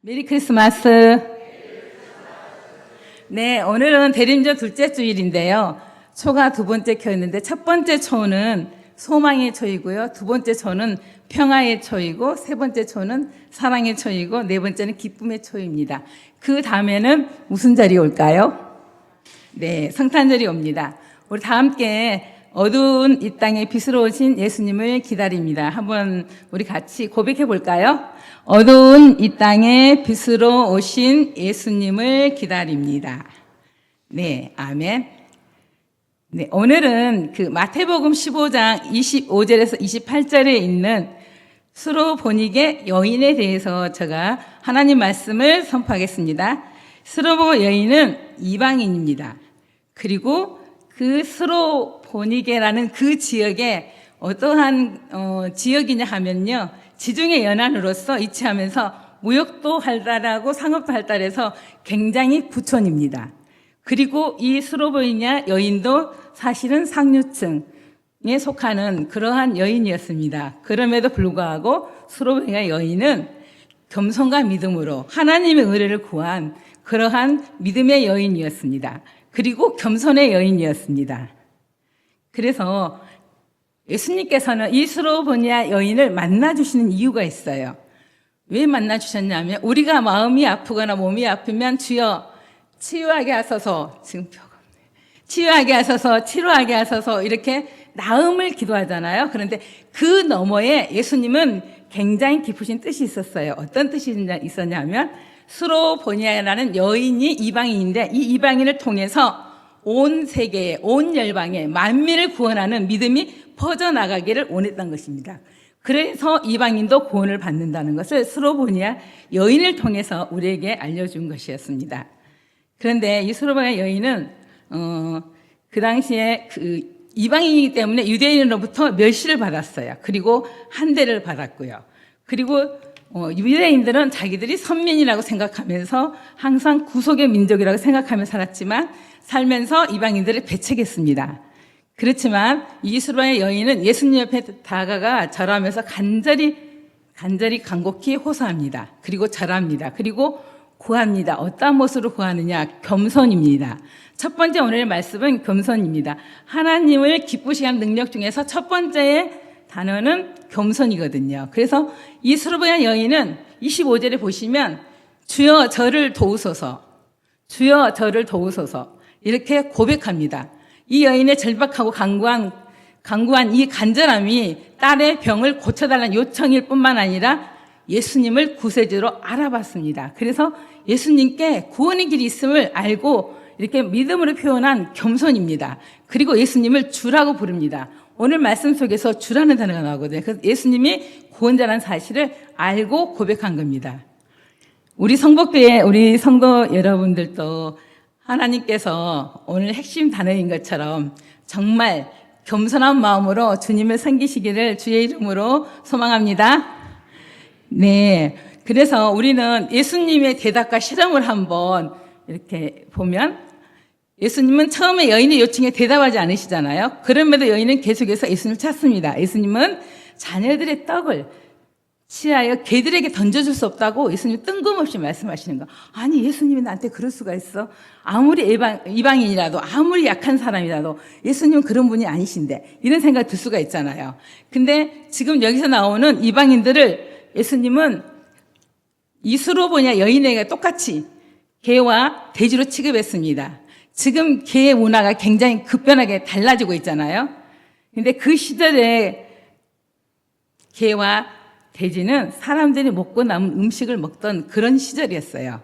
메리 크리스마스. 네, 오늘은 대림절 둘째 주일인데요. 초가 두 번째 켜있는데 첫 번째 초는 소망의 초이고요. 두 번째 초는 평화의 초이고 세 번째 초는 사랑의 초이고 네 번째는 기쁨의 초입니다. 그 다음에는 무슨 절이 올까요? 네, 성탄절이 옵니다. 우리 다 함께 어두운 이 땅에 빛으로 오신 예수님을 기다립니다. 한번 우리 같이 고백해 볼까요? 어두운 이 땅에 빛으로 오신 예수님을 기다립니다. 네, 아멘. 네, 오늘은 그 마태복음 15장 25절에서 28절에 있는 스로보닉의 여인에 대해서 제가 하나님 말씀을 선포하겠습니다. 스로보 여인은 이방인입니다. 그리고 그 스로보니게라는 그 지역에 어떠한 지역이냐 하면요, 지중해 연안으로서 위치하면서 무역도 활달하고 상업도 활달해서 굉장히 부촌입니다. 그리고 이 스로보니아 여인도 사실은 상류층에 속하는 그러한 여인이었습니다. 그럼에도 불구하고 스로보니아 여인은 겸손과 믿음으로 하나님의 의뢰를 구한 그러한 믿음의 여인이었습니다. 그리고 겸손의 여인이었습니다. 그래서 예수님께서는 이 스로보니아 여인을 만나주시는 이유가 있어요. 왜 만나주셨냐면 우리가 마음이 아프거나 몸이 아프면 주여 치유하게 하소서, 지금 표가 없네요. 치유하게 하소서, 치료하게 하소서 이렇게 나음을 기도하잖아요. 그런데 그 너머에 예수님은 굉장히 깊으신 뜻이 있었어요. 어떤 뜻이 있었냐면 스로보니아라는 여인이 이방인인데 이 이방인을 통해서 온 세계에, 온 열방에 만민을 구원하는 믿음이 퍼져나가기를 원했던 것입니다. 그래서 이방인도 구원을 받는다는 것을 스로보니아 여인을 통해서 우리에게 알려준 것이었습니다. 그런데 이 스로보니아 여인은 그 당시에 그 이방인이기 때문에 유대인으로부터 멸시를 받았어요. 그리고 한대를 받았고요. 그리고 유대인들은 자기들이 선민이라고 생각하면서 항상 구속의 민족이라고 생각하며 살았지만 살면서 이방인들을 배척했습니다. 그렇지만 이 스로보니아 여인은 예수님 옆에 다가가 절하면서 간절히 간곡히 호소합니다. 그리고 절합니다. 그리고 구합니다. 어떤 모습으로 구하느냐? 겸손입니다. 첫 번째 오늘의 말씀은 겸손입니다. 하나님을 기쁘시게 하는 능력 중에서 첫 번째의 단어는 겸손이거든요. 그래서 이 스로보니아 여인은 25절에 보시면 주여 저를 도우소서, 주여 저를 도우소서 이렇게 고백합니다. 이 여인의 절박하고 강구한 이 간절함이 딸의 병을 고쳐달라는 요청일 뿐만 아니라 예수님을 구세주로 알아봤습니다. 그래서 예수님께 구원의 길이 있음을 알고 이렇게 믿음으로 표현한 겸손입니다. 그리고 예수님을 주라고 부릅니다. 오늘 말씀 속에서 주라는 단어가 나오거든요. 그래서 예수님이 구원자라는 사실을 알고 고백한 겁니다. 우리 성복교회 우리 성도 여러분들도 하나님께서 오늘 핵심 단어인 것처럼 정말 겸손한 마음으로 주님을 섬기시기를 주의 이름으로 소망합니다. 네, 그래서 우리는 예수님의 대답과 실험을 한번 이렇게 보면 예수님은 처음에 여인의 요청에 대답하지 않으시잖아요. 그럼에도 여인은 계속해서 예수님을 찾습니다. 예수님은 자녀들의 떡을 취하여 개들에게 던져줄 수 없다고 예수님이 뜬금없이 말씀하시는 거. 아니 예수님이 나한테 그럴 수가 있어? 아무리 이방인이라도 아무리 약한 사람이라도 예수님은 그런 분이 아니신데 이런 생각이 들 수가 있잖아요. 근데 지금 여기서 나오는 이방인들을 예수님은 이 스로보니아 여인에게 똑같이 개와 돼지로 취급했습니다. 지금 개의 문화가 굉장히 급변하게 달라지고 있잖아요. 근데 그 시절에 개와 돼지는 사람들이 먹고 남은 음식을 먹던 그런 시절이었어요.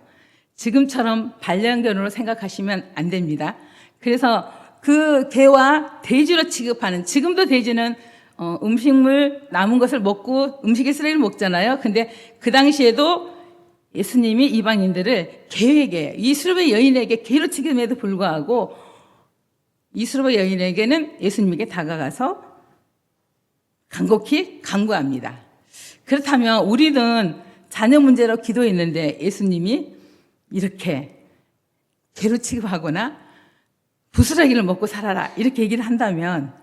지금처럼 반려견으로 생각하시면 안 됩니다. 그래서 그 개와 돼지로 취급하는, 지금도 돼지는 음식물 남은 것을 먹고 음식의 쓰레기를 먹잖아요. 근데 그 당시에도 예수님이 이방인들을 개에게, 이 스로보니아 여인에게 개로 취급함에도 불구하고 이 스로보니아 여인에게는 예수님에게 다가가서 간곡히 간구합니다. 그렇다면 우리는 자녀 문제로 기도했는데 예수님이 이렇게 개로 취급하거나 부스러기를 먹고 살아라 이렇게 얘기를 한다면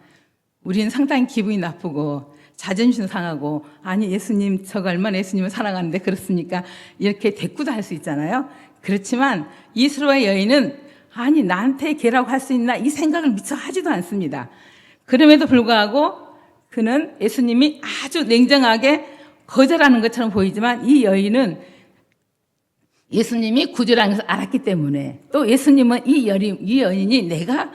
우리는 상당히 기분이 나쁘고 자존심 상하고, 아니 예수님 저가 얼마나 예수님을 사랑하는데 그렇습니까? 이렇게 대꾸도 할 수 있잖아요. 그렇지만 이 수로바의 여인은 아니 나한테 개라고 할 수 있나 이 생각을 미처 하지도 않습니다. 그럼에도 불구하고 그는 예수님이 아주 냉정하게 거절하는 것처럼 보이지만 이 여인은 예수님이 구주라는 것을 알았기 때문에, 또 예수님은 이 여인이 내가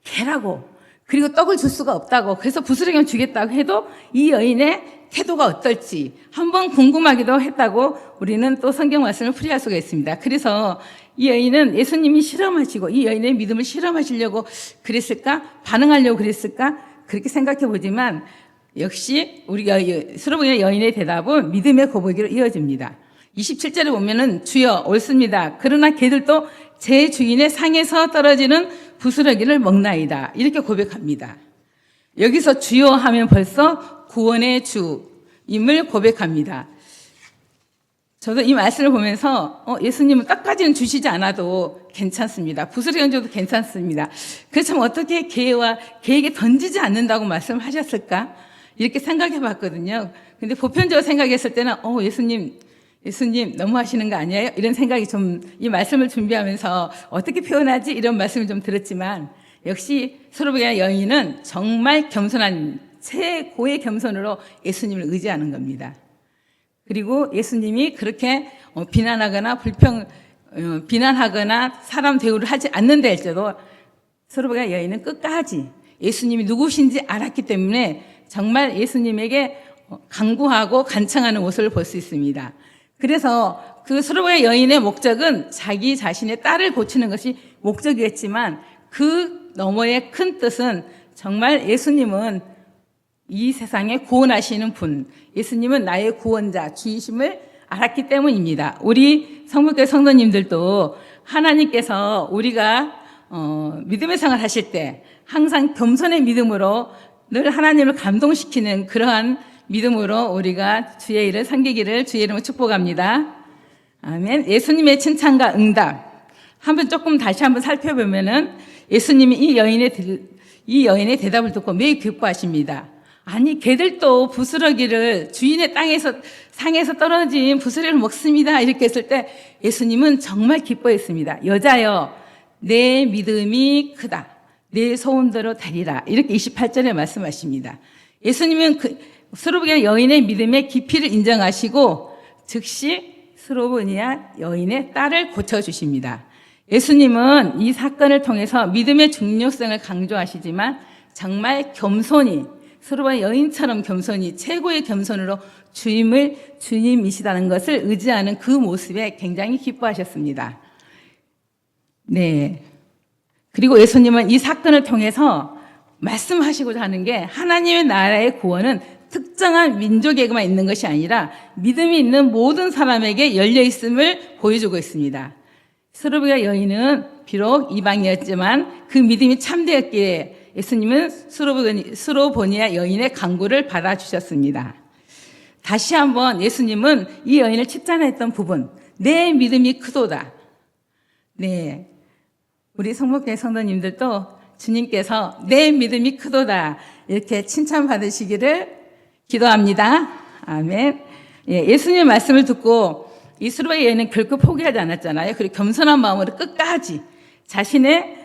개라고, 그리고 떡을 줄 수가 없다고, 그래서 부스러기만 주겠다고 해도 이 여인의 태도가 어떨지 한번 궁금하기도 했다고 우리는 또 성경 말씀을 풀이할 수가 있습니다. 그래서 이 여인은 예수님이 실험하시고 이 여인의 믿음을 실험하시려고 그랬을까? 반응하려고 그랬을까? 그렇게 생각해 보지만 역시 우리 수로보니 여인의 대답은 믿음의 고백으로 이어집니다. 27절에 보면은 주여 옳습니다. 그러나 개들도 제 주인의 상에서 떨어지는 부스러기를 먹나이다. 이렇게 고백합니다. 여기서 주여 하면 벌써 구원의 주임을 고백합니다. 저도 이 말씀을 보면서 예수님은 떡까지는 주시지 않아도 괜찮습니다. 부스러기는 줘도 괜찮습니다. 그렇다면 어떻게 개에게 던지지 않는다고 말씀하셨을까? 이렇게 생각해 봤거든요. 근데 보편적으로 생각했을 때는 예수님 너무 하시는 거 아니에요? 이런 생각이 좀 이 말씀을 준비하면서 어떻게 표현하지? 이런 말씀을 좀 들었지만 역시 수로보니 여인은 정말 겸손한 최고의 겸손으로 예수님을 의지하는 겁니다. 그리고 예수님이 그렇게 비난하거나 사람 대우를 하지 않는다 할지라도 수로보니 여인은 끝까지 예수님이 누구신지 알았기 때문에 정말 예수님에게 간구하고 간청하는 모습을 볼 수 있습니다. 그래서 그 수로보니 여인의 목적은 자기 자신의 딸을 고치는 것이 목적이었지만 그 너머의 큰 뜻은 정말 예수님은 이 세상에 구원하시는 분, 예수님은 나의 구원자, 주이심을 알았기 때문입니다. 우리 성북교회 성도님들도 하나님께서 우리가 믿음의 생활을 하실 때 항상 겸손의 믿음으로 늘 하나님을 감동시키는 그러한 믿음으로 우리가 주의 일을 섬기기를 주의 이름으로 축복합니다. 아멘. 예수님의 칭찬과 응답. 조금 다시 한번 살펴보면은 예수님이 이 여인의 대답을 듣고 매우 기뻐하십니다. 아니, 개들도 부스러기를 주인의 상에서 떨어진 부스러기를 먹습니다. 이렇게 했을 때 예수님은 정말 기뻐했습니다. 여자여, 내 믿음이 크다. 내 소원대로 되리라. 이렇게 28절에 말씀하십니다. 예수님은 수로보니 여인의 믿음의 깊이를 인정하시고 즉시 수로보니 여인의 딸을 고쳐주십니다. 예수님은 이 사건을 통해서 믿음의 중요성을 강조하시지만 정말 겸손히 수로보니 여인처럼 겸손히 최고의 겸손으로 주님이시다는 것을 의지하는 그 모습에 굉장히 기뻐하셨습니다. 네. 그리고 예수님은 이 사건을 통해서 말씀하시고자 하는 게 하나님의 나라의 구원은 특정한 민족에게만 있는 것이 아니라 믿음이 있는 모든 사람에게 열려 있음을 보여주고 있습니다. 수로보니 여인은 비록 이방이었지만 그 믿음이 참되었기에 예수님은 수로보니 여인의 간구를 받아주셨습니다. 다시 한번 예수님은 이 여인을 칭찬했던 부분, 내 믿음이 크도다. 네, 우리 성목교회 성도님들도 주님께서 내 믿음이 크도다 이렇게 칭찬받으시기를 기도합니다. 아멘. 예수님의 말씀을 듣고 이 수로보니 여인은 결코 포기하지 않았잖아요. 그리고 겸손한 마음으로 끝까지 자신의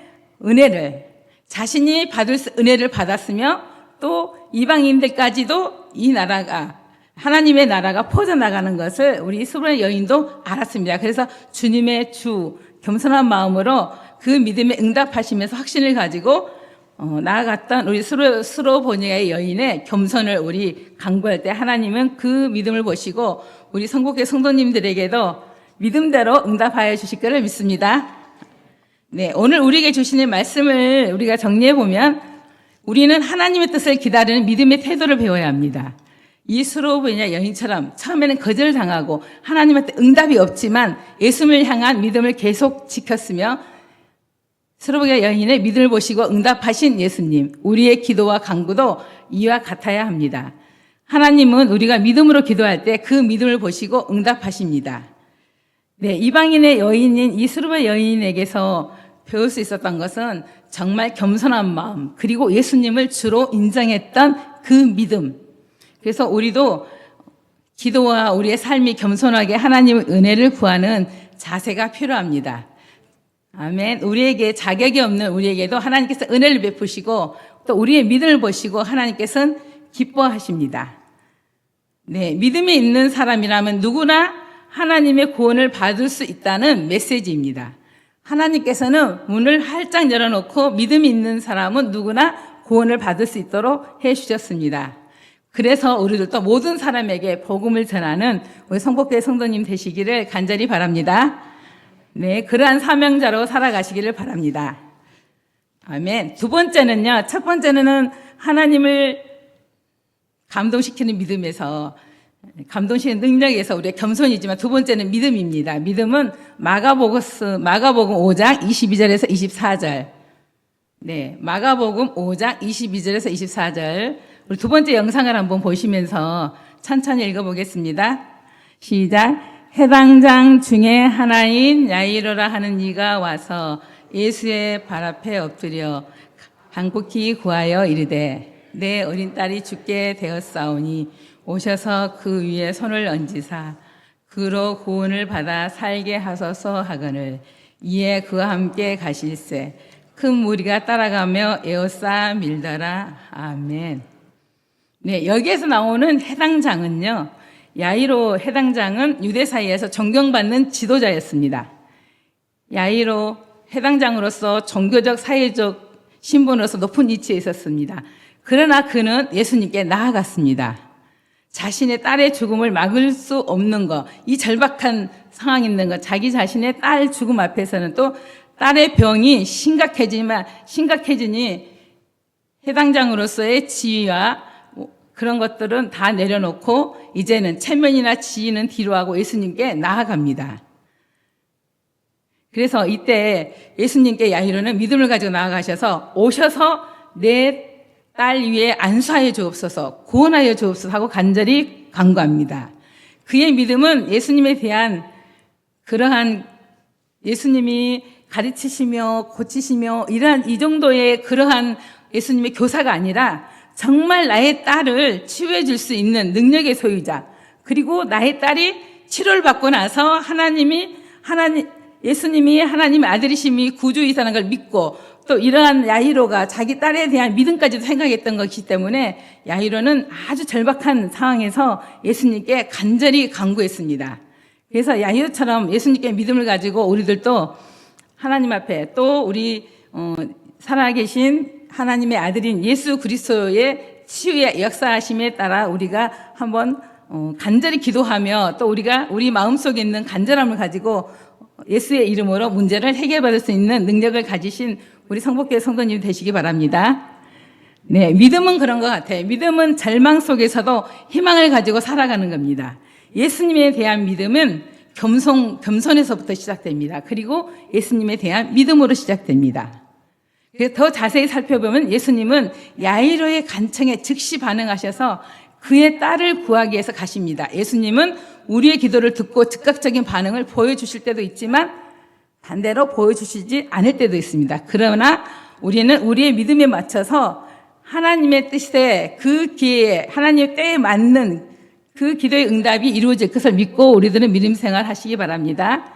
자신이 받을 은혜를 받았으며 또 이방인들까지도 이 나라가 하나님의 나라가 퍼져나가는 것을 우리 수로보니 여인도 알았습니다. 그래서 주님의 겸손한 마음으로 그 믿음에 응답하시면서 확신을 가지고 나아갔던 우리 수로보니 여인의 겸손을 우리 간구할 때 하나님은 그 믿음을 보시고 우리 성국의 성도님들에게도 믿음대로 응답하여 주실 것을 믿습니다. 네, 오늘 우리에게 주시는 말씀을 우리가 정리해 보면 우리는 하나님의 뜻을 기다리는 믿음의 태도를 배워야 합니다. 이 수로보니 여인처럼 처음에는 거절을 당하고 하나님한테 응답이 없지만 예수님을 향한 믿음을 계속 지켰으며 수로보니 여인의 믿음을 보시고 응답하신 예수님, 우리의 기도와 간구도 이와 같아야 합니다. 하나님은 우리가 믿음으로 기도할 때 그 믿음을 보시고 응답하십니다. 네, 이방인의 여인인 이 수로보니 여인에게서 배울 수 있었던 것은 정말 겸손한 마음, 그리고 예수님을 주로 인정했던 그 믿음, 그래서 우리도 기도와 우리의 삶이 겸손하게 하나님의 은혜를 구하는 자세가 필요합니다. 아멘. 우리에게 자격이 없는 우리에게도 하나님께서 은혜를 베푸시고 또 우리의 믿음을 보시고 하나님께서는 기뻐하십니다. 네, 믿음이 있는 사람이라면 누구나 하나님의 구원을 받을 수 있다는 메시지입니다. 하나님께서는 문을 활짝 열어놓고 믿음이 있는 사람은 누구나 구원을 받을 수 있도록 해주셨습니다. 그래서 우리들도 모든 사람에게 복음을 전하는 우리 성복교회 성도님 되시기를 간절히 바랍니다. 네, 그러한 사명자로 살아가시기를 바랍니다. 아멘. 두 번째는요, 첫 번째는 하나님을 감동시키는 믿음에서, 감동시키는 능력에서 우리의 겸손이지만 두 번째는 믿음입니다. 믿음은 마가복음 5장 22절에서 24절. 네, 마가복음 5장 22절에서 24절. 우리 두 번째 영상을 한번 보시면서 천천히 읽어보겠습니다. 시작. 해당장 중에 하나인 야이로라 하는 이가 와서 예수의 발 앞에 엎드려 간곡히 구하여 이르되 내 어린 딸이 죽게 되었사오니 오셔서 그 위에 손을 얹으사 그로 구원을 받아 살게 하소서 하거늘 이에 그와 함께 가실세 큰 무리가 따라가며 에워싸 밀더라. 아멘. 네, 여기에서 나오는 해당장은요, 야이로 해당장은 유대 사이에서 존경받는 지도자였습니다. 야이로 해당장으로서 종교적, 사회적 신분으로서 높은 위치에 있었습니다. 그러나 그는 예수님께 나아갔습니다. 자신의 딸의 죽음을 막을 수 없는 것, 이 절박한 상황이 있는 것, 자기 자신의 딸 죽음 앞에서는 또 딸의 병이 심각해지니 해당장으로서의 지위와 그런 것들은 다 내려놓고 이제는 체면이나 지위는 뒤로 하고 예수님께 나아갑니다. 그래서 이때 예수님께 야이로는 믿음을 가지고 나아가셔서 오셔서 내 딸 위에 안수하여 주옵소서, 구원하여 주옵소서 하고 간절히 간구합니다. 그의 믿음은 예수님에 대한 그러한 예수님이 가르치시며 고치시며 이러한 이 정도의 그러한 예수님의 교사가 아니라 정말 나의 딸을 치유해 줄 수 있는 능력의 소유자, 그리고 나의 딸이 치료를 받고 나서 예수님이 하나님의 아들이심이 구주이사는 걸 믿고 또 이러한 야이로가 자기 딸에 대한 믿음까지도 생각했던 것이기 때문에 야이로는 아주 절박한 상황에서 예수님께 간절히 간구했습니다. 그래서 야이로처럼 예수님께 믿음을 가지고 우리들도 하나님 앞에 또 우리 살아계신 하나님의 아들인 예수 그리스도의 치유의 역사하심에 따라 우리가 한번 간절히 기도하며 또 우리 마음속에 있는 간절함을 가지고 예수의 이름으로 문제를 해결받을 수 있는 능력을 가지신 우리 성복교회 성도님 되시기 바랍니다. 네, 믿음은 그런 것 같아요. 믿음은 절망 속에서도 희망을 가지고 살아가는 겁니다. 예수님에 대한 믿음은 겸손에서부터 시작됩니다. 그리고 예수님에 대한 믿음으로 시작됩니다. 더 자세히 살펴보면 예수님은 야이로의 간청에 즉시 반응하셔서 그의 딸을 구하기 위해서 가십니다. 예수님은 우리의 기도를 듣고 즉각적인 반응을 보여주실 때도 있지만 반대로 보여주시지 않을 때도 있습니다. 그러나 우리는 우리의 믿음에 맞춰서 하나님의 뜻에 그 기회에 하나님의 때에 맞는 그 기도의 응답이 이루어질 것을 믿고 우리들은 믿음 생활 하시기 바랍니다.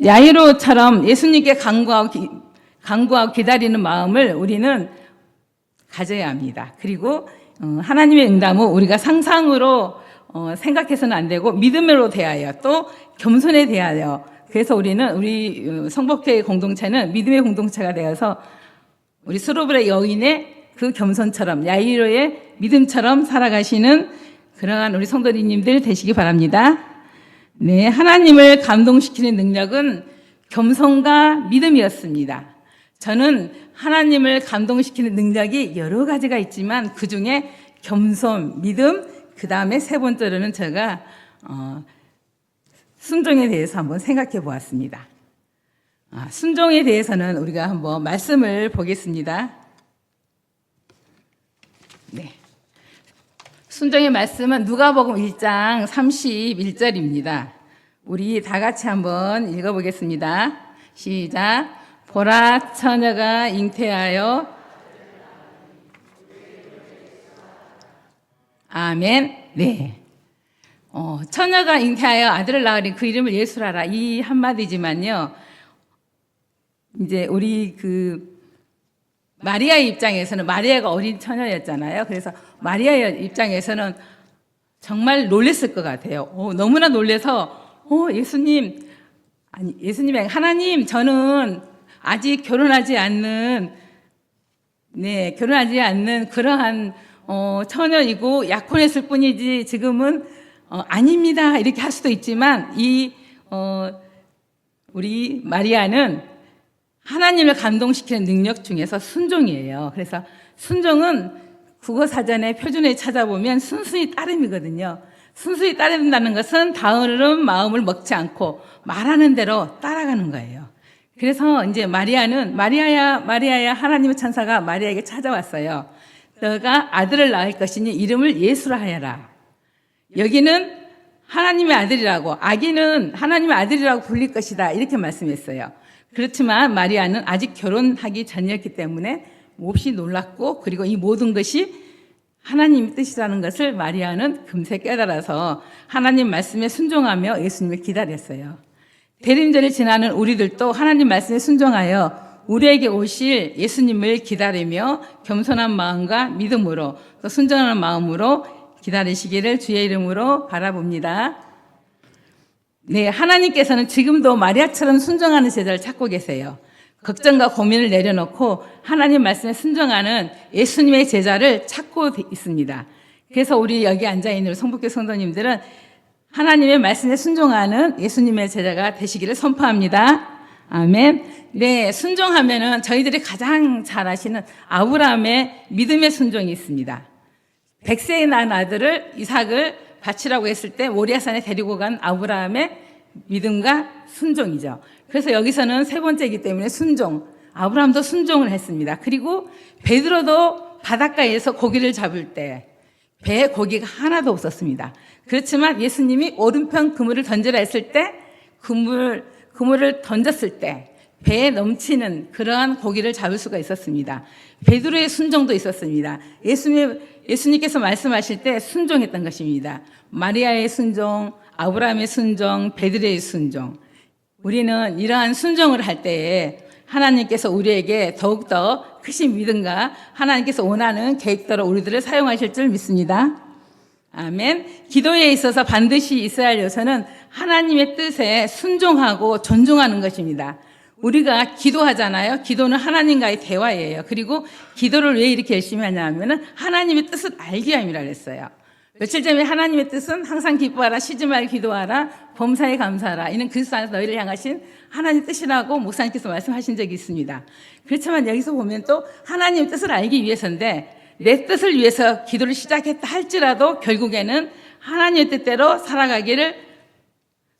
야이로처럼 예수님께 간구하고 기다리는 마음을 우리는 가져야 합니다. 그리고 하나님의 응답은 우리가 상상으로 생각해서는 안 되고 믿음으로 대하여 또 겸손에 대하여 그래서 우리 성복회의 공동체는 믿음의 공동체가 되어서 우리 스로브의 여인의 그 겸손처럼 야이로의 믿음처럼 살아가시는 그러한 우리 성도님들 되시기 바랍니다. 네, 하나님을 감동시키는 능력은 겸손과 믿음이었습니다. 저는 하나님을 감동시키는 능력이 여러 가지가 있지만 그 중에 겸손, 믿음, 그 다음에 세 번째로는 제가 순종에 대해서 한번 생각해 보았습니다. 순종에 대해서는 우리가 한번 말씀을 보겠습니다. 네. 순종의 말씀은 누가복음 1장 31절입니다. 우리 다 같이 한번 읽어보겠습니다. 시작. 보라, 처녀가 잉태하여 아멘. 네. 처녀가 잉태하여 아들을 낳으리 그 이름을 예수라라. 이 한마디지만요. 이제 우리 마리아의 입장에서는 마리아가 어린 처녀였잖아요. 그래서 마리아의 입장에서는 정말 놀랬을 것 같아요. 너무나 놀래서 예수님이 하나님 저는 아직 결혼하지 않는 그러한 처녀이고 약혼했을 뿐이지 지금은 아닙니다. 이렇게 할 수도 있지만 우리 마리아는 하나님을 감동시키는 능력 중에서 순종이에요. 그래서 순종은 국어사전의 표준에 찾아보면 순수히 따름이거든요. 순수히 따른다는 것은 다른 마음을 먹지 않고 말하는 대로 따라가는 거예요. 그래서 이제 마리아야 하나님의 천사가 마리아에게 찾아왔어요. 너가 아들을 낳을 것이니 이름을 예수라 하여라. 여기는 하나님의 아들이라고, 아기는 하나님의 아들이라고 불릴 것이다. 이렇게 말씀했어요. 그렇지만 마리아는 아직 결혼하기 전이었기 때문에 몹시 놀랐고, 그리고 이 모든 것이 하나님의 뜻이라는 것을 마리아는 금세 깨달아서 하나님 말씀에 순종하며 예수님을 기다렸어요. 대림절을 지나는 우리들도 하나님 말씀에 순종하여 우리에게 오실 예수님을 기다리며 겸손한 마음과 믿음으로 또 순종하는 마음으로 기다리시기를 주의 이름으로 바라봅니다. 네, 하나님께서는 지금도 마리아처럼 순종하는 제자를 찾고 계세요. 걱정과 고민을 내려놓고 하나님 말씀에 순종하는 예수님의 제자를 찾고 있습니다. 그래서 우리 여기 앉아있는 성북교 성도님들은 하나님의 말씀에 순종하는 예수님의 제자가 되시기를 선포합니다. 아멘. 네, 순종하면은 저희들이 가장 잘 아시는 아브라함의 믿음의 순종이 있습니다. 100세에 낳은 아들을 이삭을 바치라고 했을 때 모리아산에 데리고 간 아브라함의 믿음과 순종이죠. 그래서 여기서는 세 번째이기 때문에 순종. 아브라함도 순종을 했습니다. 그리고 베드로도 바닷가에서 고기를 잡을 때 배에 고기가 하나도 없었습니다. 그렇지만 예수님이 오른편 그물을 던지라 했을 때 그물을 던졌을 때 배에 넘치는 그러한 고기를 잡을 수가 있었습니다. 베드로의 순종도 있었습니다. 예수님께서 말씀하실 때 순종했던 것입니다. 마리아의 순종, 아브라함의 순종, 베드로의 순종. 우리는 이러한 순종을 할 때에 하나님께서 우리에게 더욱더 크신 믿음과 하나님께서 원하는 계획대로 우리들을 사용하실 줄 믿습니다. 아멘. 기도에 있어서 반드시 있어야 할 요소는 하나님의 뜻에 순종하고 존중하는 것입니다. 우리가 기도하잖아요. 기도는 하나님과의 대화예요. 그리고 기도를 왜 이렇게 열심히 하냐면은 하나님의 뜻을 알기 위함이라 그랬어요. 며칠 전에 하나님의 뜻은 항상 기뻐하라, 쉬지 말고 기도하라, 범사에 감사하라. 이는 그리스도 안에서 너희를 향하신 하나님의 뜻이라고 목사님께서 말씀하신 적이 있습니다. 그렇지만 여기서 보면 또 하나님의 뜻을 알기 위해서인데 내 뜻을 위해서 기도를 시작했다 할지라도 결국에는 하나님의 뜻대로 살아가기를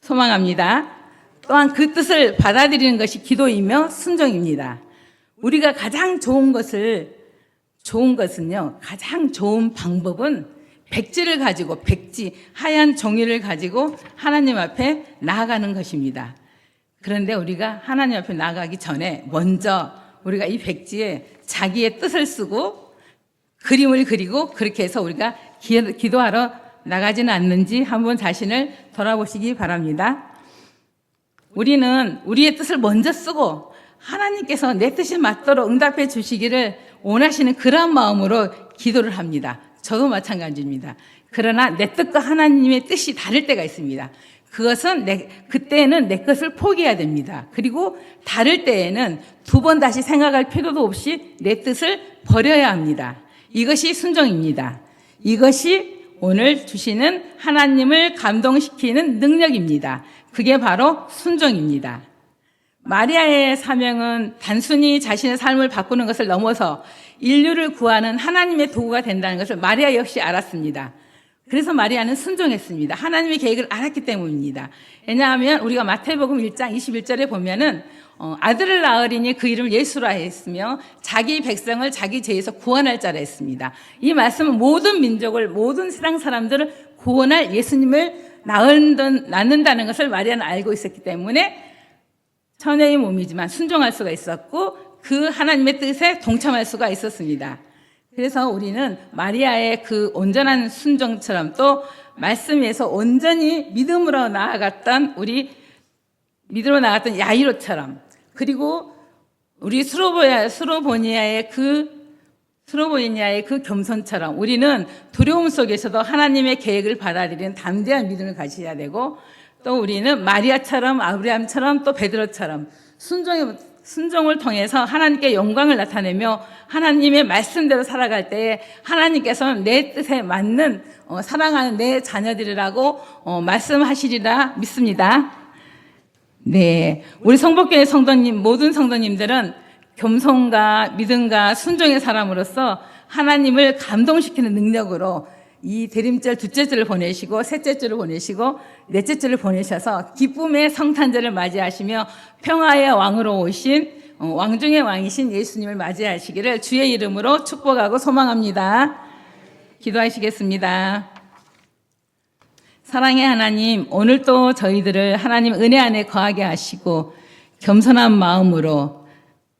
소망합니다. 또한 그 뜻을 받아들이는 것이 기도이며 순종입니다. 우리가 가장 좋은 것은요, 가장 좋은 방법은 백지를 가지고, 하얀 종이를 가지고 하나님 앞에 나아가는 것입니다. 그런데 우리가 하나님 앞에 나아가기 전에 먼저 우리가 이 백지에 자기의 뜻을 쓰고 그림을 그리고 그렇게 해서 우리가 기도하러 나가지는 않는지 한번 자신을 돌아보시기 바랍니다. 우리는 우리의 뜻을 먼저 쓰고 하나님께서 내 뜻에 맞도록 응답해 주시기를 원하시는 그런 마음으로 기도를 합니다. 저도 마찬가지입니다. 그러나 내 뜻과 하나님의 뜻이 다를 때가 있습니다. 그것은 그때는 내 것을 포기해야 됩니다. 그리고 다를 때에는 두 번 다시 생각할 필요도 없이 내 뜻을 버려야 합니다. 이것이 순종입니다. 이것이 오늘 주시는 하나님을 감동시키는 능력입니다. 그게 바로 순종입니다. 마리아의 사명은 단순히 자신의 삶을 바꾸는 것을 넘어서 인류를 구하는 하나님의 도구가 된다는 것을 마리아 역시 알았습니다. 그래서 마리아는 순종했습니다. 하나님의 계획을 알았기 때문입니다. 왜냐하면 우리가 마태복음 1장 21절에 보면은 아들을 낳으리니 그 이름을 예수라 했으며 자기 백성을 자기 죄에서 구원할 자라 했습니다. 이 말씀은 모든 민족을, 모든 세상 사람들을 구원할 예수님을 낳는다는 것을 마리아는 알고 있었기 때문에 처녀의 몸이지만 순종할 수가 있었고 그 하나님의 뜻에 동참할 수가 있었습니다. 그래서 우리는 마리아의 그 온전한 순종처럼 또 말씀에서 온전히 믿음으로 나아갔던 야이로처럼, 그리고 우리 스로보니아의 그 겸손처럼 우리는 두려움 속에서도 하나님의 계획을 받아들이는 담대한 믿음을 가져야 되고, 또 우리는 마리아처럼, 아브라함처럼, 또 베드로처럼 순종을 통해서 하나님께 영광을 나타내며 하나님의 말씀대로 살아갈 때에 하나님께서는 내 뜻에 맞는 사랑하는 내 자녀들이라고 말씀하시리라 믿습니다. 네, 우리 성복교회 모든 성도님들은 겸손과 믿음과 순종의 사람으로서 하나님을 감동시키는 능력으로 이 대림절 둘째 주를 보내시고 셋째 주를 보내시고 넷째 주를 보내셔서 기쁨의 성탄절을 맞이하시며 평화의 왕으로 오신 왕중의 왕이신 예수님을 맞이하시기를 주의 이름으로 축복하고 소망합니다. 기도하시겠습니다. 사랑의 하나님, 오늘도 저희들을 하나님 은혜 안에 거하게 하시고 겸손한 마음으로,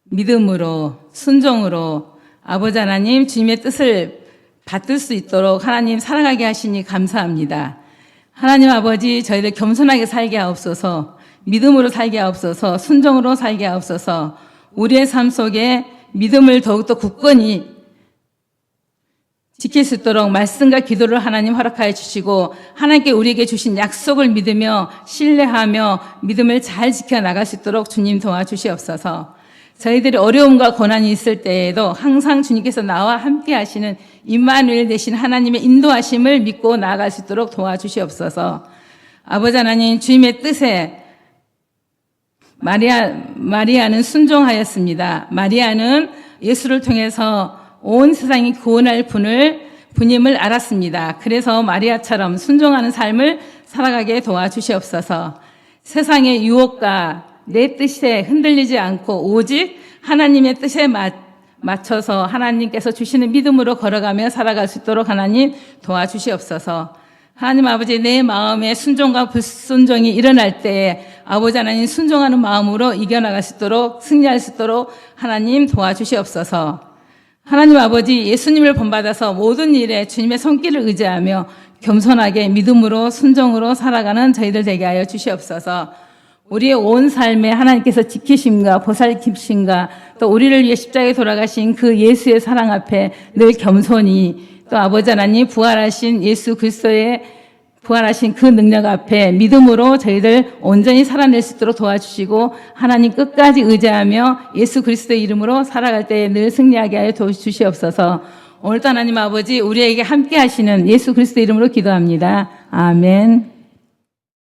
믿음으로, 순종으로 아버지 하나님 주님의 뜻을 받들 수 있도록 하나님 살아가게 하시니 감사합니다. 하나님 아버지, 저희들 겸손하게 살게 하옵소서, 믿음으로 살게 하옵소서, 순종으로 살게 하옵소서, 우리의 삶 속에 믿음을 더욱더 굳건히 지킬 수 있도록 말씀과 기도를 하나님 허락하여 주시고, 하나님께 우리에게 주신 약속을 믿으며 신뢰하며 믿음을 잘 지켜나갈 수 있도록 주님 도와주시옵소서. 저희들이 어려움과 고난이 있을 때에도 항상 주님께서 나와 함께 하시는 임마누엘 되신 하나님의 인도하심을 믿고 나아갈 수 있도록 도와주시옵소서. 아버지 하나님, 주님의 뜻에 마리아는 순종하였습니다. 마리아는 예수를 통해서 온 세상이 구원할 분임을 알았습니다. 그래서 마리아처럼 순종하는 삶을 살아가게 도와주시옵소서. 세상의 유혹과 내 뜻에 흔들리지 않고 오직 하나님의 뜻에 맞춰서 하나님께서 주시는 믿음으로 걸어가며 살아갈 수 있도록 하나님 도와주시옵소서. 하나님 아버지, 내 마음에 순종과 불순종이 일어날 때에 아버지 하나님 순종하는 마음으로 이겨나갈 수 있도록, 승리할 수 있도록 하나님 도와주시옵소서. 하나님 아버지, 예수님을 본받아서 모든 일에 주님의 손길을 의지하며 겸손하게 믿음으로 순종으로 살아가는 저희들 되게 하여 주시옵소서. 우리의 온 삶에 하나님께서 지키심과 보살핌심과 또 우리를 위해 십자가에 돌아가신 그 예수의 사랑 앞에 늘 겸손히, 또 아버지 하나님 부활하신 예수 그리스도의 부활하신 그 능력 앞에 믿음으로 저희들 온전히 살아낼 수 있도록 도와주시고, 하나님 끝까지 의지하며 예수 그리스도의 이름으로 살아갈 때 늘 승리하게 하여 도와주시옵소서. 오늘도 하나님 아버지, 우리에게 함께 하시는 예수 그리스도의 이름으로 기도합니다. 아멘.